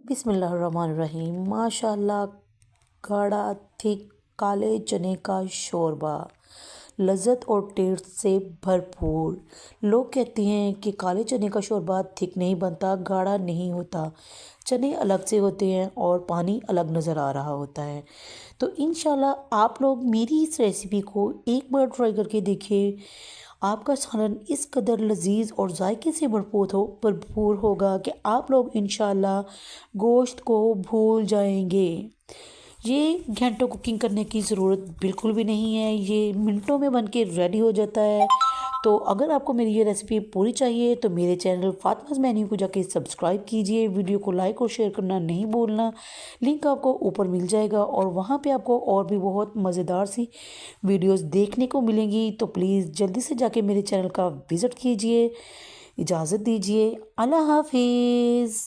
बिस्मिल्लाहिर्रहमानिर्रहीम। माशाल्लाह, गाढ़ा थिक काले चने का शोरबा, लज़्ज़त और टेस्ट से भरपूर। लोग कहते हैं कि काले चने का शोरबा थिक नहीं बनता, गाढ़ा नहीं होता। चने अलग से होते हैं और पानी अलग नज़र आ रहा होता है। तो इंशाल्लाह आप लोग मेरी इस रेसिपी को एक बार ट्राई करके देखिए। आपका सालन इस कदर लजीज और जायके से भरपूर होगा कि आप लोग इंशाल्लाह गोश्त को भूल जाएंगे। ये घंटों कुकिंग करने की ज़रूरत बिल्कुल भी नहीं है, ये मिनटों में बन के रेडी हो जाता है। तो अगर आपको मेरी ये रेसिपी पूरी चाहिए तो मेरे चैनल फातिमा's मेन्यू को जाके सब्सक्राइब कीजिए। वीडियो को लाइक और शेयर करना नहीं भूलना। लिंक आपको ऊपर मिल जाएगा और वहाँ पे आपको और भी बहुत मज़ेदार सी वीडियोस देखने को मिलेंगी। तो प्लीज़ जल्दी से जाके मेरे चैनल का विज़िट कीजिए। इजाज़त दीजिए। अल्लाह हाफिज़।